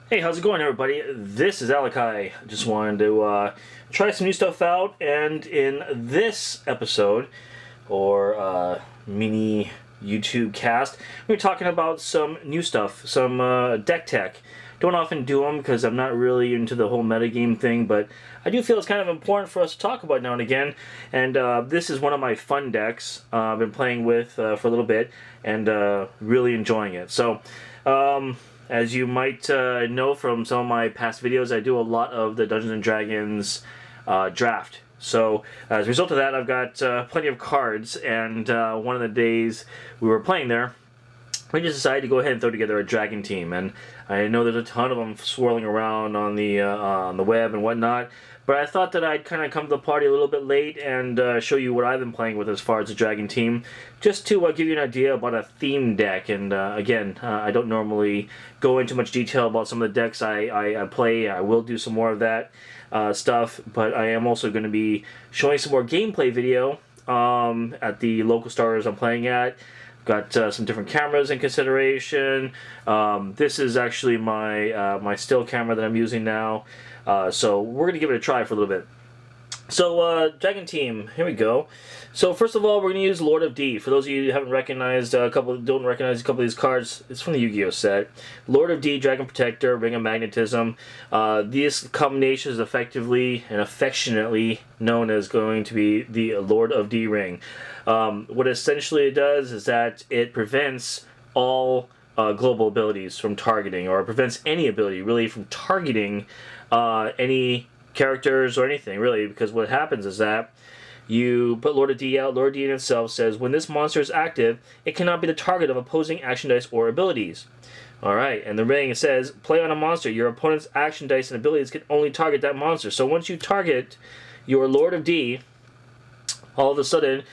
Hey, how's it going, everybody? This is Alakai. Just wanted to try some new stuff out, and in this episode, or mini YouTube cast, we're talking about some new stuff, some deck tech. Don't often do them because I'm not really into the whole metagame thing, but I do feel it's kind of important for us to talk about now and again. And this is one of my fun decks I've been playing with for a little bit, and really enjoying it. So, as you might know from some of my past videos, I do a lot of the Dungeons & Dragons draft. So as a result of that, I've got plenty of cards, and one of the days we were playing there, we just decided to go ahead and throw together a dragon team. And I know there's a ton of them swirling around on the web and whatnot, but I thought that I'd kind of come to the party a little bit late and show you what I've been playing with as far as the dragon team, just to give you an idea about a theme deck. And again, I don't normally go into much detail about some of the decks I play. I will do some more of that stuff, but I am also going to be showing some more gameplay video at the local stars I'm playing at. Got some different cameras in consideration. This is actually my still camera that I'm using now. So we're going to give it a try for a little bit. So, Dragon Team, here we go. So first of all, we're going to use Lord of D. For those of you who haven't recognized don't recognize a couple of these cards, it's from the Yu-Gi-Oh set. Lord of D, Dragon Protector, Ring of Magnetism. This combination is effectively and affectionately known as going to be the Lord of D ring. What essentially it does is that it prevents all global abilities from targeting, or it prevents any ability really from targeting any characters or anything really, because what happens is that you put Lord of D out. Lord of D in itself says when this monster is active, it cannot be the target of opposing action dice or abilities. Alright, and the ring, it says play on a monster. Your opponent's action dice and abilities can only target that monster. So once you target your Lord of D, all of a sudden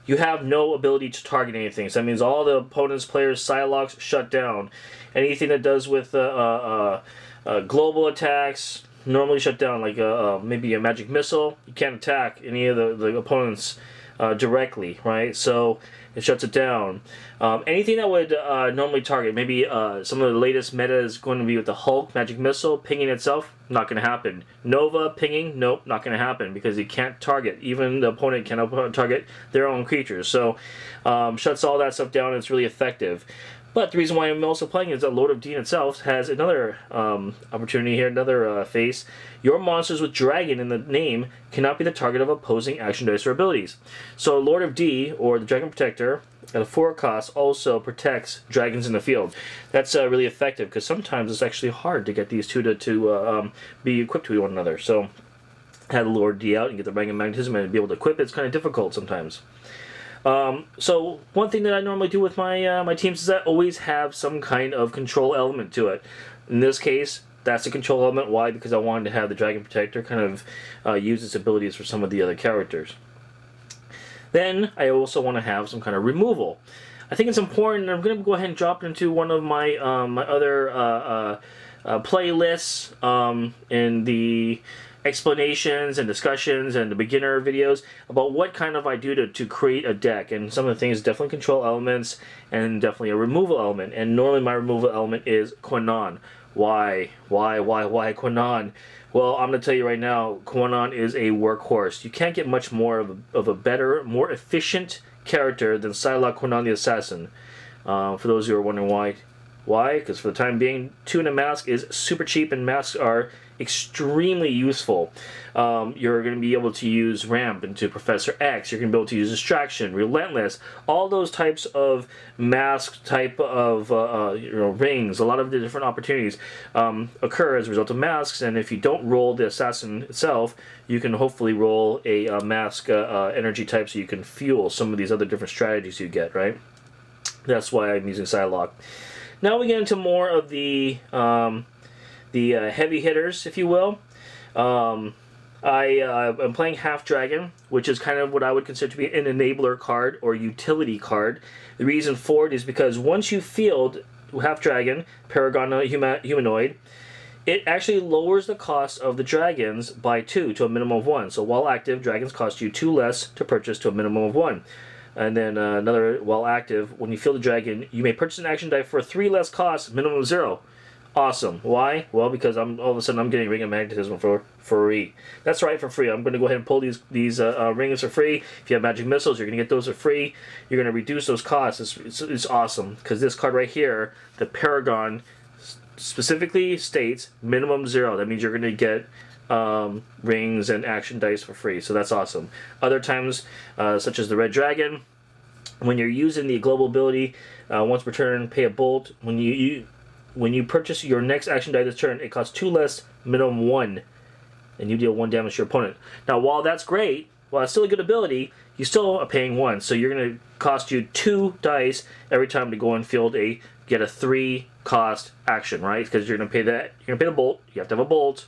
you have no ability to target anything. So that means all the opponent's players' Psylocks shut down. Anything that does with global attacks normally shut down, like maybe a magic missile. You can't attack any of the opponents directly, right? So it shuts it down. Anything that would normally target, maybe some of the latest meta is going to be with the Hulk magic missile pinging itself. Not going to happen. Nova pinging, nope, not going to happen, because it can't target. Even the opponent cannot target their own creatures. So shuts all that stuff down, and it's really effective. But the reason why I'm also playing is that Lord of D itself has another opportunity here, another face. Your monsters with dragon in the name cannot be the target of opposing action dice or abilities. So Lord of D, or the Dragon Protector, at a 4 cost, also protects dragons in the field. That's really effective, because sometimes it's actually hard to get these two to be equipped with one another. So have Lord D out and get the Ring of Magnetism and be able to equip it. It's kind of difficult sometimes. So one thing that I normally do with my my teams is I always have some kind of control element to it. In this case, that's a control element. Why? Because I wanted to have the Dragon Protector kind of use its abilities for some of the other characters. Then I also want to have some kind of removal. I think it's important. I'm going to go ahead and drop it into one of my my other playlists in the explanations and discussions and the beginner videos about what kind of I do to create a deck. And some of the things, definitely control elements and definitely a removal element. And normally my removal element is Quanon. Why Quanon? Well, I'm going to tell you right now, Quanon is a workhorse. You can't get much more of a better, more efficient character than Psylocke Quanon the Assassin. For those who are wondering why. Why? Because for the time being, 2 in a mask is super cheap, and masks are extremely useful. You're going to be able to use Ramp into Professor X. You're going to be able to use Distraction, Relentless, all those types of mask type of rings. A lot of the different opportunities occur as a result of masks, and if you don't roll the assassin itself, you can hopefully roll a mask energy type, so you can fuel some of these other different strategies you get, right? That's why I'm using Psylocke. Now we get into more of the heavy hitters, if you will. I'm playing Half Dragon, which is kind of what I would consider to be an enabler card or utility card. The reason for it is because once you field Half Dragon, Paragon Humanoid, it actually lowers the cost of the dragons by 2 to a minimum of 1. So while active, dragons cost you 2 less to purchase to a minimum of 1. And then another, while active, when you field the dragon, you may purchase an action die for 3 less cost, minimum of 0. Awesome. Why? Well, because all of a sudden I'm getting Ring of Magnetism for free. That's right, for free. I'm going to go ahead and pull these rings for free. If you have magic missiles, you're going to get those for free. You're going to reduce those costs. It's awesome, because this card right here, the Paragon, specifically states minimum 0. That means you're going to get rings and action dice for free. So that's awesome. Other times, such as the Red Dragon, when you're using the global ability, once per turn, pay a bolt. When you purchase your next action die this turn, it costs 2 less, minimum 1, and you deal 1 damage to your opponent. Now, while that's great, while it's still a good ability, you still are paying 1. So you're going to cost you 2 dice every time to go and field get a 3 cost action, right? Because you're going to pay that. You're going to pay the bolt. You have to have a bolt.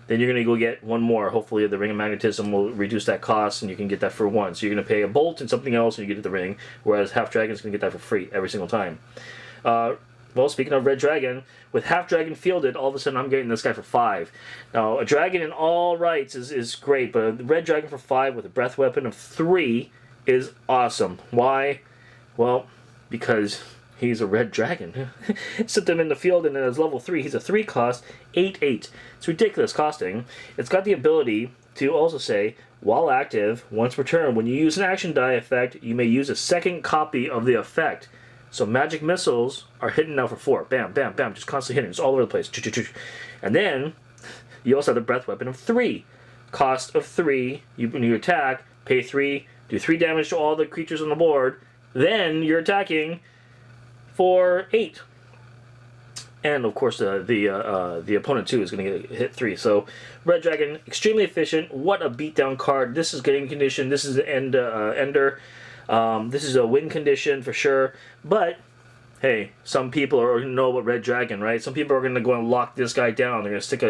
Then you're going to go get 1 more. Hopefully the Ring of Magnetism will reduce that cost, and you can get that for 1. So you're going to pay a bolt and something else, and you get the ring. Whereas Half Dragon's going to get that for free every single time. Well, speaking of Red Dragon, with Half Dragon fielded, all of a sudden I'm getting this guy for 5. Now, a dragon in all rights is great, but a Red Dragon for 5 with a breath weapon of 3 is awesome. Why? Well, because he's a Red Dragon. Set them in the field, and as level 3, he's a 3 cost, 8/8. It's ridiculous costing. It's got the ability to also say, while active, once per turn, when you use an action die effect, you may use a second copy of the effect. So magic missiles are hitting now for 4. Bam, bam, bam, just constantly hitting. It's all over the place. And then you also have the breath weapon of 3. Cost of 3. When you attack, pay 3, do 3 damage to all the creatures on the board. Then you're attacking for 8. And of course the opponent too is going to get hit 3. So Red Dragon, extremely efficient. What a beatdown card. This is getting condition. This is the ender. This is a win condition for sure, but hey, some people are going to know about Red Dragon, right? Some people are going to go and lock this guy down. They're going to stick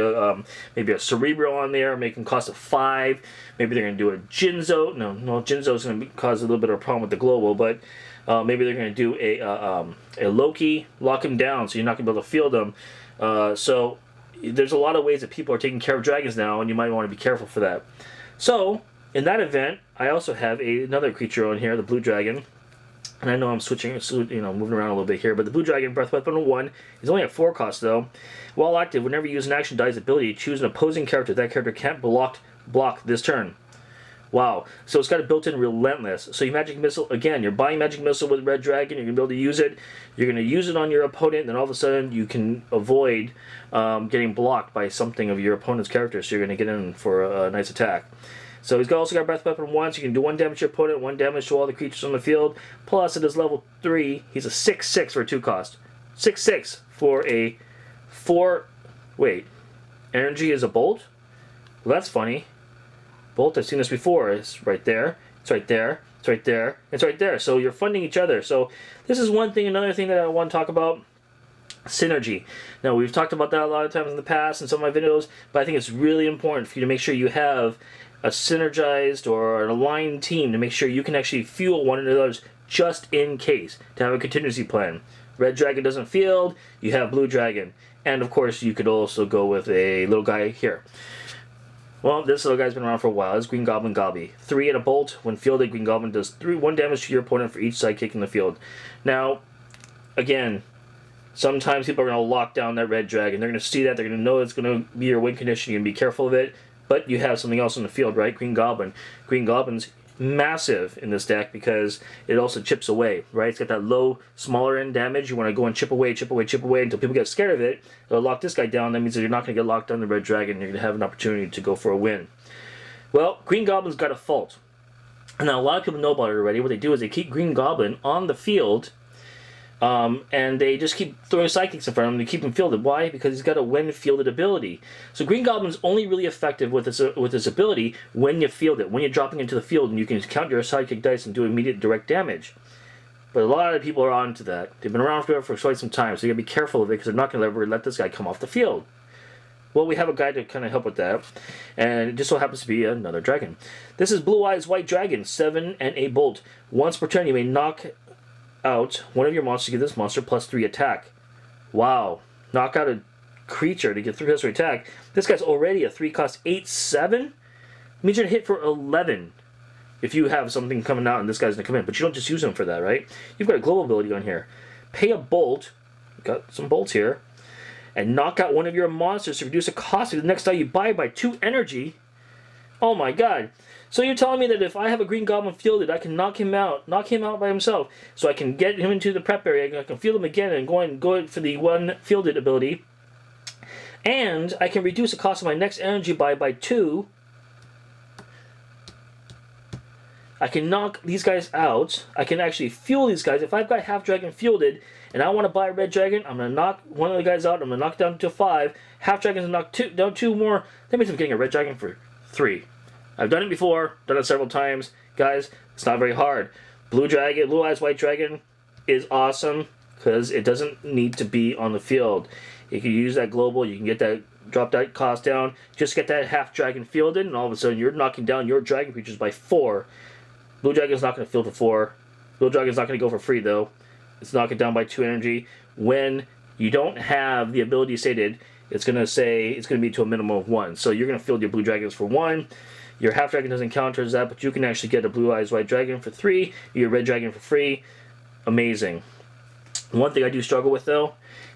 maybe a Cerebro on there, make him cost a 5. Maybe they're going to do a Jinzo. No, Jinzo's going to cause a little bit of a problem with the global, but maybe they're going to do a Loki, lock him down, so you're not going to be able to field him. So there's a lot of ways that people are taking care of dragons now, and you might want to be careful for that. So in that event, I also have another creature on here, the Blue Dragon. And I know I'm switching, moving around a little bit here, but the Blue Dragon, breath weapon of 1, is only at 4 cost though. While active, whenever you use an action die's ability, choose an opposing character. That character can't block this turn. Wow. So it's got a built-in Relentless. So your Magic Missile, again, you're buying Magic Missile with Red Dragon, you're going to be able to use it. You're going to use it on your opponent, and then all of a sudden you can avoid getting blocked by something of your opponent's character, so you're going to get in for a nice attack. So he's also got breath weapon 1, so you can do 1 damage to your opponent, 1 damage to all the creatures on the field. Plus, at his level 3, he's a 6/6 for a 2 cost. 6/6 for a 4. Wait, energy is a bolt? Well, that's funny. Bolt, I've seen this before. It's right there. It's right there. It's right there. It's right there. So you're funding each other. So this is one thing. Another thing that I want to talk about. Synergy. Now, we've talked about that a lot of times in the past in some of my videos, but I think it's really important for you to make sure you have a synergized or an aligned team to make sure you can actually fuel one another's just in case, to have a contingency plan. Red Dragon doesn't field, you have Blue Dragon. And of course, you could also go with a little guy here. Well, this little guy's been around for a while. It's Green Goblin Gobby. 3 and a bolt. When fielded, Green Goblin does 1 damage to your opponent for each sidekick in the field. Now, again, sometimes people are going to lock down that Red Dragon. They're going to see that. They're going to know it's going to be your win condition. You're going to be careful of it. But you have something else in the field, right? Green Goblin. Green Goblin's massive in this deck because it also chips away, right? It's got that low, smaller end damage. You want to go and chip away until people get scared of it. They'll lock this guy down. That means that you're not going to get locked down the Red Dragon. You're going to have an opportunity to go for a win. Well, Green Goblin's got a fault. Now, a lot of people know about it already. What they do is they keep Green Goblin on the field, and they just keep throwing sidekicks in front of him to keep him fielded. Why? Because he's got a when-fielded ability. So Green Goblin's only really effective with his ability when you field it, when you're dropping into the field and you can count your sidekick dice and do immediate direct damage. But a lot of people are onto that. They've been around for quite some time, so you gotta be careful of it because they're not gonna ever let this guy come off the field. Well, we have a guy to kind of help with that, and it just so happens to be another dragon. This is Blue Eyes White Dragon, 7 and a bolt. Once per turn, you may knock out one of your monsters to give this monster +3 attack. Wow. Knock out a creature to get 3 +3 attack. This guy's already a 3 cost 8/7. Means you're gonna hit for 11 if you have something coming out and this guy's gonna come in. But you don't just use him for that, right? You've got a global ability on here. Pay a bolt. Got some bolts here. and knock out one of your monsters to reduce the cost of the next die you buy by 2 energy. Oh my god. So you're telling me that if I have a green goblin fielded, I can knock him out by himself, so I can get him into the prep area, I can field him again and go for the 1 fielded ability, and I can reduce the cost of my next energy buy by 2. I can knock these guys out. I can actually fuel these guys. If I've got half dragon fielded and I want to buy a red dragon, I'm going to knock one of the guys out. I'm going to knock it down to 5. Half dragon's knock down 2 more. That means I'm getting a red dragon for 3. I've done it before. Done it several times. Guys, it's not very hard. Blue dragon, blue eyes white dragon is awesome because it doesn't need to be on the field. You can use that global. You can get that, drop that cost down. Just get that half dragon fielded, and all of a sudden you're knocking down your dragon creatures by 4. Blue Dragon's not going to field to 4. Blue Dragon's not going to go for free, though. It's knock it down by 2 energy. When you don't have the ability stated, it's going to say it's going to be to a minimum of 1. So you're going to field your Blue Dragons for 1. Your half dragon doesn't count towards that, but you can actually get a Blue Eyes White Dragon for 3. Your Red Dragon for free. Amazing. One thing I do struggle with, though,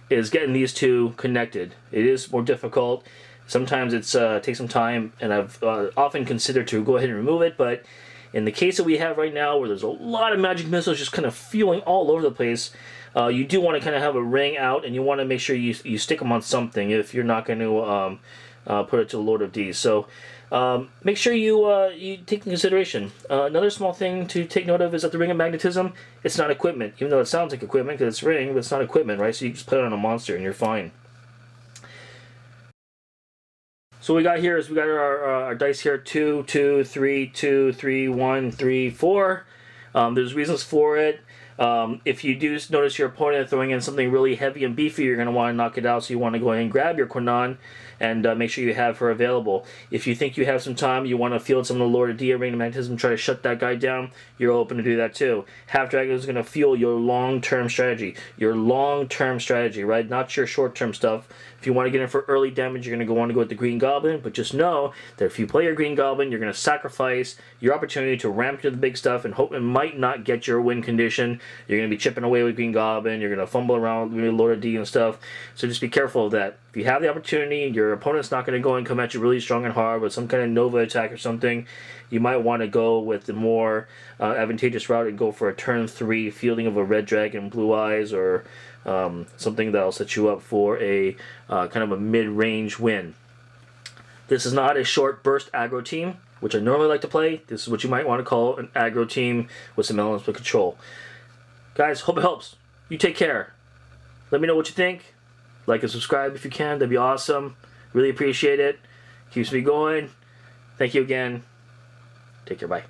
is getting these two connected. It is more difficult. Sometimes it takes some time, and I've often considered to go ahead and remove it, but in the case that we have right now, where there's a lot of magic missiles just kind of fueling all over the place, you do want to kind of have a ring out, and you want to make sure you stick them on something if you're not going to put it to the Lord of D's. So make sure you take into consideration. Another small thing to take note of is that the Ring of Magnetism, it's not equipment. Even though it sounds like equipment because it's ring, but it's not equipment, right? So you just put it on a monster and you're fine. So what we got here is we got our dice here: 2, 2, 3, 2, 3, 1, 3, 4. There's reasons for it. If you do notice your opponent throwing in something really heavy and beefy, you're going to want to knock it out, so you want to go ahead and grab your Quinnan and make sure you have her available. If you think you have some time, you want to field some of the Lord of Dia, Ring of Magnetism, try to shut that guy down, you're open to do that too. Half Dragon is going to fuel your long-term strategy. Your long-term strategy, right? Not your short-term stuff. If you want to get in for early damage, you're going to want to go with the Green Goblin, but just know that if you play your Green Goblin, you're going to sacrifice your opportunity to ramp to the big stuff and hope it might not get your win condition. You're going to be chipping away with Green Goblin, you're going to fumble around with Lord of D and stuff, so just be careful of that. If you have the opportunity, your opponent's not going to go and come at you really strong and hard with some kind of Nova attack or something, you might want to go with the more advantageous route and go for a turn 3 fielding of a Red Dragon, Blue Eyes, or something that'll set you up for a kind of a mid-range win. This is not a short burst aggro team, which I normally like to play. This is what you might want to call an aggro team with some elements of control. Guys, hope it helps. You take care. Let me know what you think. Like and subscribe if you can. That'd be awesome. Really appreciate it. Keeps me going. Thank you again. Take care. Bye.